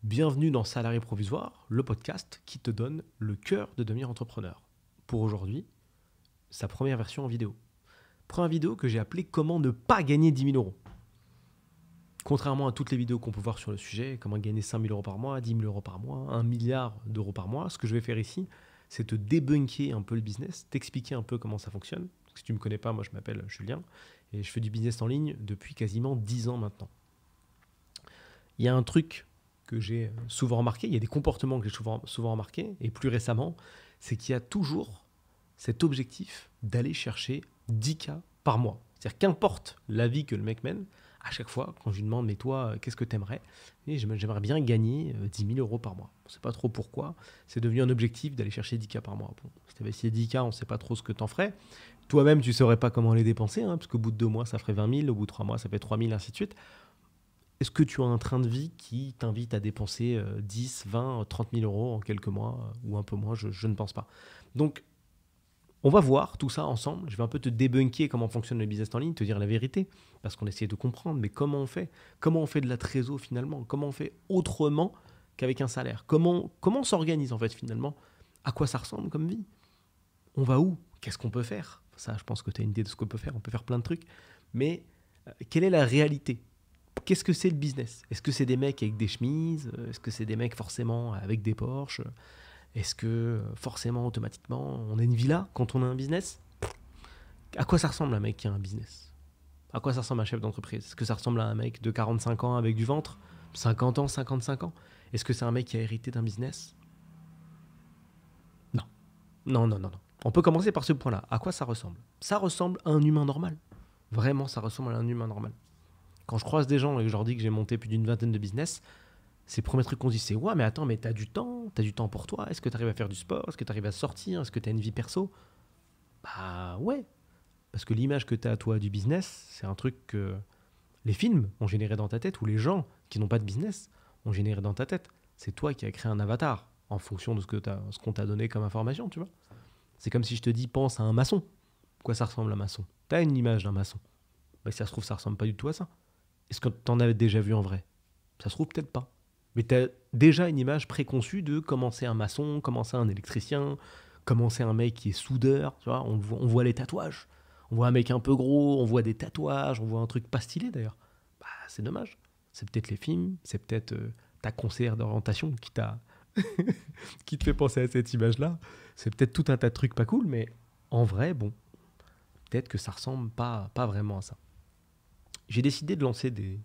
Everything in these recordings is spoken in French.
Bienvenue dans Salarié Provisoire, le podcast qui te donne le cœur de devenir entrepreneur. Pour aujourd'hui, sa première version en vidéo. Première vidéo que j'ai appelée Comment ne pas gagner 10 000 euros. Contrairement à toutes les vidéos qu'on peut voir sur le sujet, comment gagner 5 000 euros par mois, 10 000 euros par mois, 1 milliard d'euros par mois, ce que je vais faire ici, c'est te débunker un peu le business, t'expliquer un peu comment ça fonctionne. Si tu ne me connais pas, moi je m'appelle Julien et je fais du business en ligne depuis quasiment 10 ans maintenant. Il y a un truc que j'ai souvent remarqué, il y a des comportements que j'ai souvent remarqués, et plus récemment, c'est qu'il y a toujours cet objectif d'aller chercher 10K par mois. C'est-à-dire qu'importe la vie que le mec mène, à chaque fois, quand je lui demande « mais toi, qu'est-ce que tu aimerais ?» Et j'aimerais bien gagner 10 000 euros par mois. On ne sait pas trop pourquoi. C'est devenu un objectif d'aller chercher 10K par mois. Bon, si tu avais essayé 10K, on ne sait pas trop ce que tu en ferais. Toi-même, tu ne saurais pas comment les dépenser, parce qu'au bout de 2 mois, ça ferait 20 000, au bout de 3 mois, ça fait 3 000, ainsi de suite. Est-ce que tu as un train de vie qui t'invite à dépenser 10, 20, 30 000 euros en quelques mois ou un peu moins? Je ne pense pas. Donc, on va voir tout ça ensemble. Je vais un peu te débunker comment fonctionne le business en ligne, te dire la vérité, parce qu'on essaie de comprendre, mais comment on fait? Comment on fait de la trésor finalement? Comment on fait autrement qu'avec un salaire? Comment on s'organise en fait finalement? À quoi ça ressemble comme vie? On va où? Qu'est-ce qu'on peut faire? Ça, je pense que tu as une idée de ce qu'on peut faire. On peut faire plein de trucs. Mais quelle est la réalité? Qu'est-ce que c'est le business? Est-ce que c'est des mecs avec des chemises? Est-ce que c'est des mecs forcément avec des Porsche? Est-ce que forcément, automatiquement, on a une villa quand on a un business? À quoi ça ressemble un mec qui a un business? À quoi ça ressemble un chef d'entreprise? Est-ce que ça ressemble à un mec de 45 ans avec du ventre? 50 ans, 55 ans? Est-ce que c'est un mec qui a hérité d'un business? Non. Non. On peut commencer par ce point-là. À quoi ça ressemble? Ça ressemble à un humain normal. Vraiment, ça ressemble à un humain normal. Quand je croise des gens et que je leur dis que j'ai monté plus d'une vingtaine de business, c'est le premier truc qu'on se dit, c'est « Ouais, mais attends, mais t'as du temps pour toi. Est-ce que t'arrives à faire du sport? Est-ce que t'arrives à sortir? Est-ce que t'as une vie perso ?» Bah ouais, parce que l'image que t'as toi du business, c'est un truc que les films ont généré dans ta tête, ou les gens qui n'ont pas de business ont généré dans ta tête. C'est toi qui as créé un avatar en fonction de ce qu'on t'a donné comme information, tu vois. C'est comme si je te dis, pense à un maçon. Quoi ça ressemble à un maçon? T'as une image d'un maçon. Bah, si ça se trouve, ça ressemble pas du tout à ça. Est-ce que tu en avais déjà vu en vrai? Ça se trouve peut-être pas. Mais tu as déjà une image préconçue de comment c'est un maçon, comment c'est un électricien, comment c'est un mec qui est soudeur. Tu vois, on voit les tatouages. On voit un mec un peu gros, on voit des tatouages, on voit un truc pas stylé d'ailleurs. Bah, c'est dommage. C'est peut-être les films, c'est peut-être ta conseillère d'orientation qui te fait penser à cette image-là. C'est peut-être tout un tas de trucs pas cool, mais en vrai, bon, peut-être que ça ressemble pas vraiment à ça. J'ai décidé de lancer des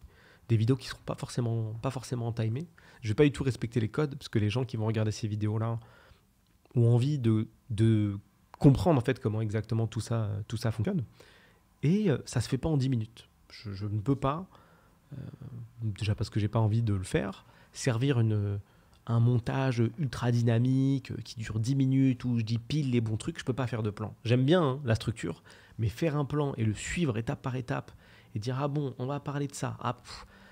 vidéos qui ne seront pas forcément timées. Je ne vais pas du tout respecter les codes, parce que les gens qui vont regarder ces vidéos-là ont envie de comprendre en fait comment exactement tout ça fonctionne. Et ça ne se fait pas en 10 minutes. Je ne peux pas, déjà parce que je n'ai pas envie de le faire, servir un montage ultra dynamique qui dure 10 minutes où je dis pile les bons trucs. Je ne peux pas faire de plan. J'aime bien la structure, mais faire un plan et le suivre étape par étape et dire « Ah bon, on va parler de ça. »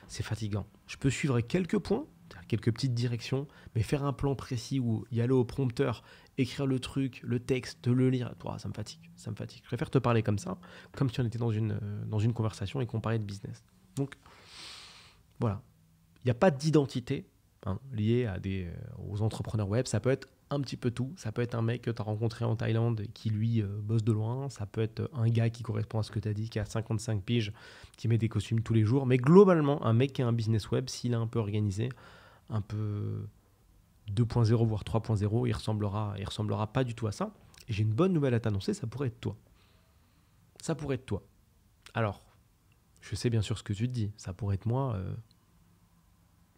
c'est fatigant. Je peux suivre quelques points, quelques petites directions, mais faire un plan précis où y aller au prompteur, écrire le truc, le texte, le lire, ça me fatigue. Je préfère te parler comme ça, comme si on était dans une conversation et qu'on parlait de business. Donc, voilà. Il n'y a pas d'identité liée aux entrepreneurs web. Ça peut être un petit peu tout. Ça peut être un mec que tu as rencontré en Thaïlande qui, lui, bosse de loin. Ça peut être un gars qui correspond à ce que tu as dit, qui a 55 piges, qui met des costumes tous les jours. Mais globalement, un mec qui a un business web, s'il est un peu organisé, un peu 2.0, voire 3.0, il ressemblera pas du tout à ça. Et j'ai une bonne nouvelle à t'annoncer, ça pourrait être toi. Ça pourrait être toi. Alors, je sais bien sûr ce que tu te dis. Ça pourrait être moi.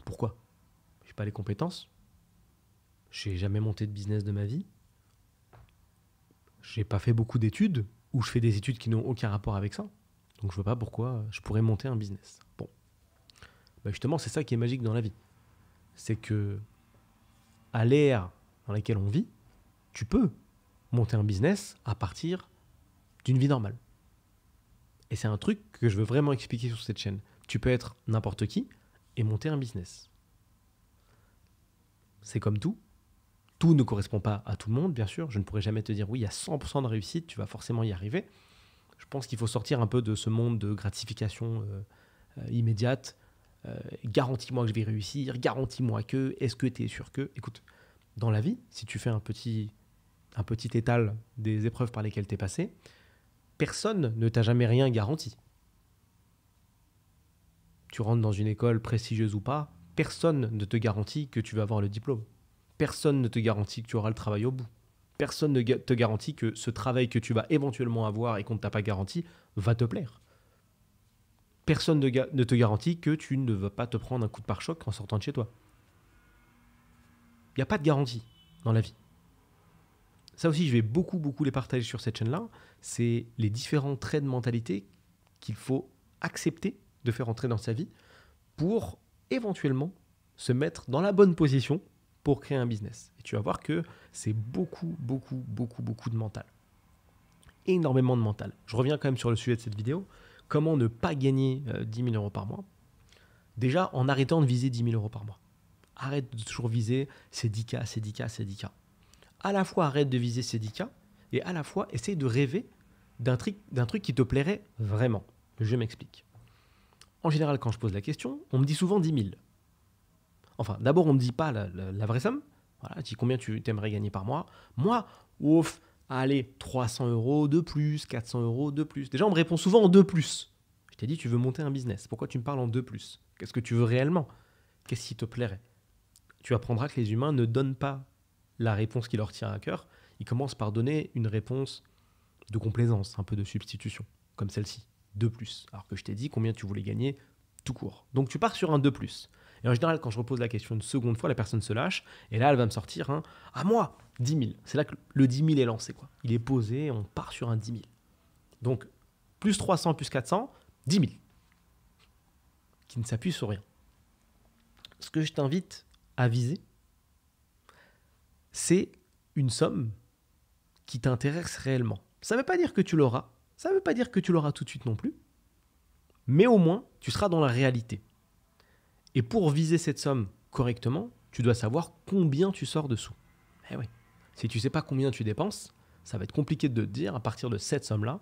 Pourquoi? J'ai pas les compétences. J'ai jamais monté de business de ma vie. J'ai pas fait beaucoup d'études, ou je fais des études qui n'ont aucun rapport avec ça. Donc je vois pas pourquoi je pourrais monter un business. Bon. Bah justement, c'est ça qui est magique dans la vie. C'est que, à l'ère dans laquelle on vit, tu peux monter un business à partir d'une vie normale. Et c'est un truc que je veux vraiment expliquer sur cette chaîne. Tu peux être n'importe qui et monter un business. C'est comme tout. Tout ne correspond pas à tout le monde, bien sûr. Je ne pourrais jamais te dire oui, il y a 100% de réussite, tu vas forcément y arriver. Je pense qu'il faut sortir un peu de ce monde de gratification immédiate, Garantis-moi que je vais réussir, garantis-moi que, est-ce que tu es sûr que. Écoute, dans la vie, si tu fais un petit étal des épreuves par lesquelles tu es passé, personne ne t'a jamais rien garanti. Tu rentres dans une école prestigieuse ou pas, personne ne te garantit que tu vas avoir le diplôme. Personne ne te garantit que tu auras le travail au bout. Personne ne te garantit que ce travail que tu vas éventuellement avoir et qu'on ne t'a pas garanti va te plaire. Personne ne te garantit que tu ne vas pas te prendre un coup de pare-choc en sortant de chez toi. Il n'y a pas de garantie dans la vie. Ça aussi, je vais beaucoup les partager sur cette chaîne-là. C'est les différents traits de mentalité qu'il faut accepter de faire entrer dans sa vie pour éventuellement se mettre dans la bonne position pour créer un business. Et tu vas voir que c'est beaucoup de mental. Énormément de mental. Je reviens quand même sur le sujet de cette vidéo. Comment ne pas gagner 10 000 euros par mois? Déjà, en arrêtant de viser 10 000 euros par mois. Arrête de toujours viser ces 10K, ces 10K, ces 10K. À la fois, arrête de viser ces 10K et à la fois, essaye de rêver d'un truc qui te plairait vraiment. Je m'explique. En général, quand je pose la question, on me dit souvent 10 000. Enfin, d'abord, on ne me dit pas la vraie somme. Voilà, je dis combien tu aimerais gagner par mois. Moi, ouf, allez, 300 euros de plus, 400 euros de plus. Déjà, on me répond souvent en 2 plus. Je t'ai dit, tu veux monter un business. Pourquoi tu me parles en 2 plus? Qu'est-ce que tu veux réellement? Qu'est-ce qui te plairait? Tu apprendras que les humains ne donnent pas la réponse qui leur tient à cœur. Ils commencent par donner une réponse de complaisance, un peu de substitution, comme celle-ci, 2 plus. Alors que je t'ai dit combien tu voulais gagner tout court. Donc tu pars sur un 2 plus. Et en général, quand je repose la question une seconde fois, la personne se lâche. Et là, elle va me sortir un « à moi, 10 000 ». C'est là que le 10 000 est lancé, quoi. Il est posé, on part sur un 10 000. Donc, plus 300, plus 400, 10 000. Qui ne s'appuie sur rien. Ce que je t'invite à viser, c'est une somme qui t'intéresse réellement. Ça ne veut pas dire que tu l'auras. Ça ne veut pas dire que tu l'auras tout de suite non plus. Mais au moins, tu seras dans la réalité. Et pour viser cette somme correctement, tu dois savoir combien tu sors dessous. Eh oui. Si tu ne sais pas combien tu dépenses, ça va être compliqué de te dire, à partir de cette somme-là,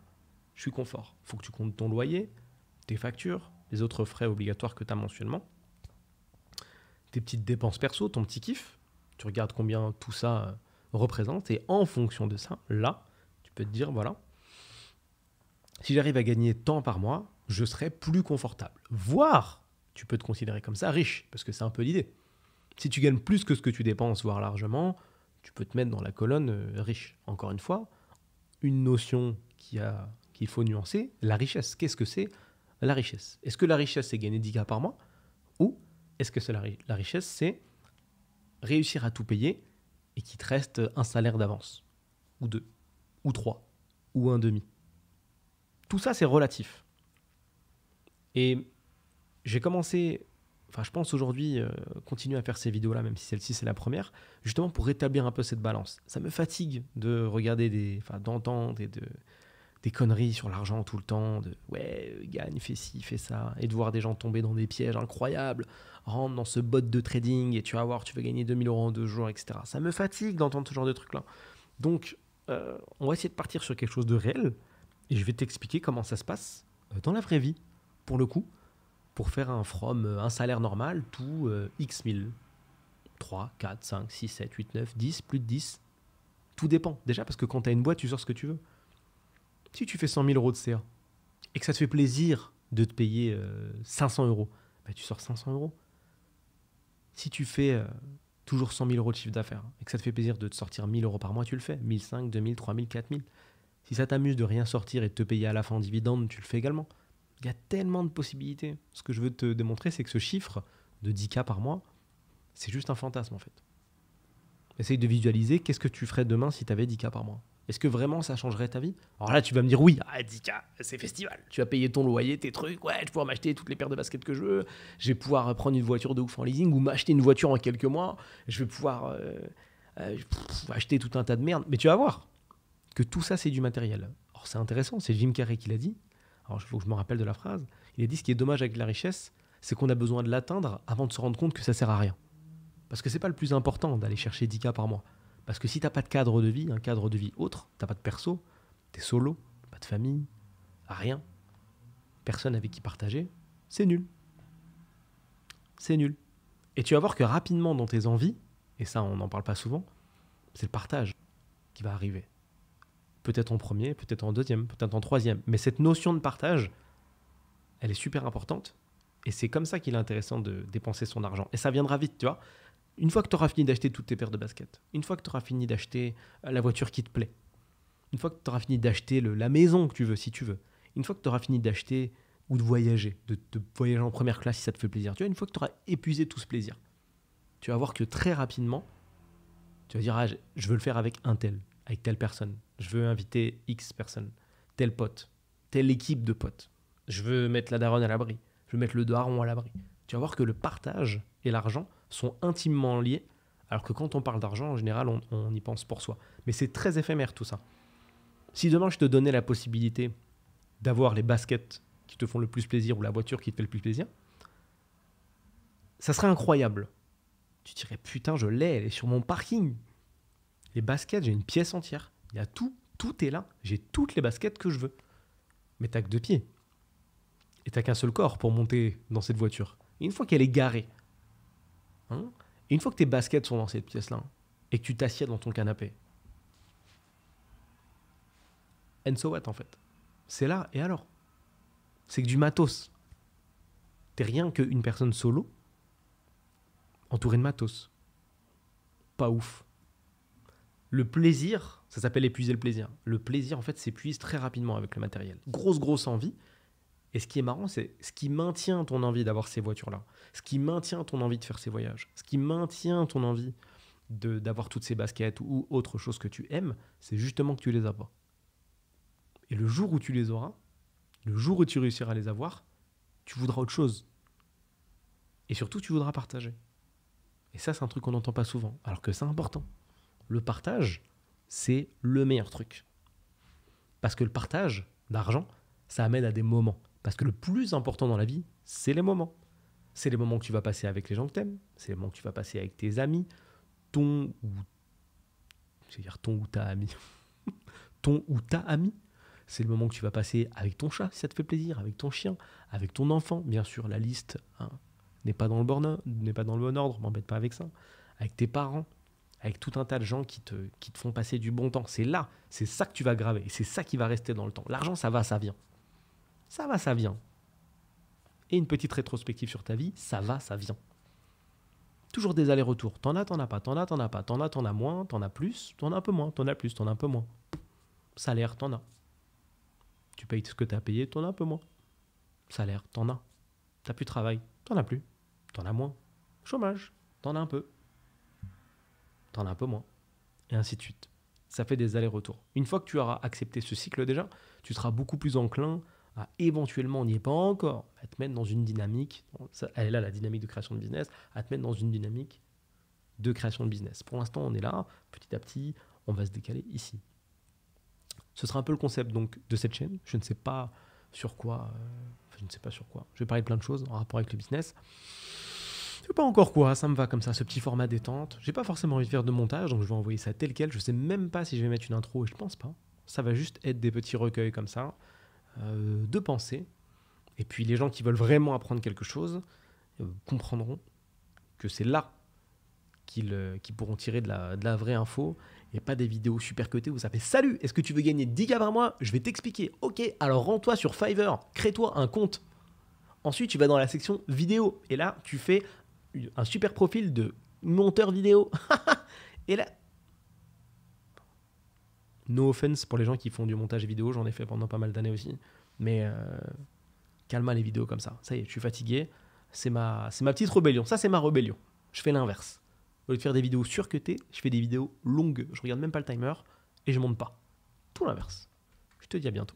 je suis confort. Il faut que tu comptes ton loyer, tes factures, les autres frais obligatoires que tu as mensuellement, tes petites dépenses perso, ton petit kiff. Tu regardes combien tout ça représente et en fonction de ça, là, tu peux te dire, voilà, si j'arrive à gagner tant par mois, je serai plus confortable. Voire, tu peux te considérer comme ça riche, parce que c'est un peu l'idée. Si tu gagnes plus que ce que tu dépenses, voire largement, tu peux te mettre dans la colonne riche. Encore une fois, une notion qu'il faut nuancer, la richesse. Qu'est-ce que c'est la richesse? Est-ce que la richesse, c'est gagner 10K par mois? Ou est-ce que la richesse, c'est réussir à tout payer et qu'il te reste un salaire d'avance? Ou 2, ou 3, ou un demi. Tout ça, c'est relatif. Et j'ai commencé, je pense aujourd'hui, continuer à faire ces vidéos-là, même si celle-ci, c'est la première, justement pour rétablir un peu cette balance. Ça me fatigue de regarder d'entendre des conneries sur l'argent tout le temps, gagne, fais ci, fais ça, et de voir des gens tomber dans des pièges incroyables, rentre dans ce bot de trading, et tu vas voir, tu vas gagner 2000 euros en 2 jours, etc. Ça me fatigue d'entendre ce genre de trucs-là. Donc, on va essayer de partir sur quelque chose de réel, et je vais t'expliquer comment ça se passe dans la vraie vie, pour le coup, pour faire un salaire normal, tout X 1000, 3, 4, 5, 6, 7, 8, 9, 10, plus de 10. Tout dépend. Déjà, parce que quand tu as une boîte, tu sors ce que tu veux. Si tu fais 100 000 euros de CA et que ça te fait plaisir de te payer 500 euros, tu sors 500 euros. Si tu fais toujours 100 000 euros de chiffre d'affaires et que ça te fait plaisir de te sortir 1000 euros par mois, tu le fais. 1500, 2000, 3000, 4000. Si ça t'amuse de rien sortir et de te payer à la fin en dividende, tu le fais également. Il y a tellement de possibilités. Ce que je veux te démontrer, c'est que ce chiffre de 10K par mois, c'est juste un fantasme en fait. Essaye de visualiser qu'est-ce que tu ferais demain si tu avais 10K par mois. Est-ce que vraiment ça changerait ta vie? Alors là, tu vas me dire oui, 10K, c'est festival. Tu vas payer ton loyer, tes trucs, je vais pouvoir m'acheter toutes les paires de baskets que je veux, je vais pouvoir prendre une voiture de ouf en leasing ou m'acheter une voiture en quelques mois, je vais pouvoir acheter tout un tas de merde. Mais tu vas voir que tout ça, c'est du matériel. Alors c'est intéressant, c'est Jim Carrey qui l'a dit. Alors il faut que je me rappelle de la phrase. Il a dit ce qui est dommage avec la richesse, c'est qu'on a besoin de l'atteindre avant de se rendre compte que ça sert à rien. Parce que c'est pas le plus important d'aller chercher 10K par mois. Parce que si t'as pas de cadre de vie, un cadre de vie autre, t'as pas de perso, t'es solo, pas de famille, rien, personne avec qui partager, c'est nul. c'est nul. Et tu vas voir que rapidement dans tes envies, et ça on n'en parle pas souvent, c'est le partage qui va arriver. Peut-être en premier, peut-être en deuxième, peut-être en troisième. Mais cette notion de partage, elle est super importante. Et c'est comme ça qu'il est intéressant de dépenser son argent. Et ça viendra vite, tu vois. Une fois que tu auras fini d'acheter toutes tes paires de baskets, une fois que tu auras fini d'acheter la voiture qui te plaît, une fois que tu auras fini d'acheter la maison que tu veux, si tu veux, une fois que tu auras fini d'acheter ou de voyager, de voyager en première classe si ça te fait plaisir, tu vois, une fois que tu auras épuisé tout ce plaisir, tu vas voir que très rapidement, tu vas dire, ah, je veux le faire avec un tel, avec telle personne. Je veux inviter X personnes, tel pote, telle équipe de potes. Je veux mettre la daronne à l'abri. Je veux mettre le daron à l'abri. Tu vas voir que le partage et l'argent sont intimement liés, alors que quand on parle d'argent, en général, on y pense pour soi. Mais c'est très éphémère tout ça. Si demain, je te donnais la possibilité d'avoir les baskets qui te font le plus plaisir ou la voiture qui te fait le plus plaisir, ça serait incroyable. Tu dirais, putain, je l'ai, elle est sur mon parking. Les baskets, j'ai une pièce entière. Il y a tout est là. J'ai toutes les baskets que je veux. Mais t'as que 2 pieds. Et t'as qu'un seul corps pour monter dans cette voiture. Et une fois qu'elle est garée, et une fois que tes baskets sont dans cette pièce-là, et que tu t'assieds dans ton canapé, and so what en fait? C'est là, et alors? C'est que du matos. T'es rien qu'une personne solo, entourée de matos. Pas ouf. Le plaisir, ça s'appelle épuiser le plaisir. Le plaisir, en fait, s'épuise très rapidement avec le matériel. Grosse envie. Et ce qui est marrant, c'est ce qui maintient ton envie d'avoir ces voitures-là. Ce qui maintient ton envie de faire ces voyages. Ce qui maintient ton envie d'avoir toutes ces baskets ou autre chose que tu aimes, c'est justement que tu les as pas. Et le jour où tu les auras, le jour où tu réussiras à les avoir, tu voudras autre chose. Et surtout, tu voudras partager. Et ça, c'est un truc qu'on n'entend pas souvent, alors que c'est important. Le partage, c'est le meilleur truc. Parce que le partage d'argent, ça amène à des moments. Parce que le plus important dans la vie, c'est les moments. C'est les moments que tu vas passer avec les gens que tu aimes. C'est les moments que tu vas passer avec tes amis. Ton ou ta ami. Ton ou ta ami. C'est le moment que tu vas passer avec ton chat, si ça te fait plaisir, avec ton chien, avec ton enfant. Bien sûr, la liste n'est pas dans le bon ordre, m'embête pas avec ça. Avec tes parents, avec tout un tas de gens qui te font passer du bon temps. C'est là, c'est ça que tu vas graver. Et c'est ça qui va rester dans le temps. L'argent, ça va, ça vient. Ça va, ça vient. Et une petite rétrospective sur ta vie, ça va, ça vient. Toujours des allers-retours. T'en as pas. T'en as moins. T'en as plus, t'en as un peu moins. T'en as plus, t'en as un peu moins. Salaire, t'en as. Tu payes ce que t'as payé, t'en as un peu moins. Salaire, t'en as. T'as plus de travail, t'en as plus. T'en as moins. Chômage, t'en as un peu. T'en as un peu moins. Et ainsi de suite. Ça fait des allers-retours. Une fois que tu auras accepté ce cycle déjà, tu seras beaucoup plus enclin à éventuellement, on n'y est pas encore, à te mettre dans une dynamique, elle est là la dynamique de création de business, à te mettre dans une dynamique de création de business. Pour l'instant, on est là, petit à petit, on va se décaler ici. Ce sera un peu le concept donc de cette chaîne. Je ne sais pas sur quoi, je vais parler de plein de choses en rapport avec le business. Je ne sais pas encore quoi, ça me va comme ça, ce petit format détente. J'ai pas forcément envie de faire de montage, donc je vais envoyer ça tel quel. Je sais même pas si je vais mettre une intro, et je pense pas. Ça va juste être des petits recueils comme ça, de pensées. Et puis les gens qui veulent vraiment apprendre quelque chose comprendront que c'est là qu'ils pourront tirer de la vraie info et pas des vidéos super cutées où ça fait « Salut, est-ce que tu veux gagner 10 000 par mois ? Je vais t'expliquer. Ok, alors rends-toi sur Fiverr, crée-toi un compte. Ensuite, tu vas dans la section vidéo et là, tu fais un super profil de monteur vidéo. Et là... No offense pour les gens qui font du montage vidéo, j'en ai fait pendant pas mal d'années aussi. Mais calme les vidéos comme ça. Ça y est, je suis fatigué. C'est ma petite rébellion. Ça, c'est ma rébellion. Je fais l'inverse. Au lieu de faire des vidéos surcutées, je fais des vidéos longues. Je regarde même pas le timer et je monte pas. Tout l'inverse. Je te dis à bientôt.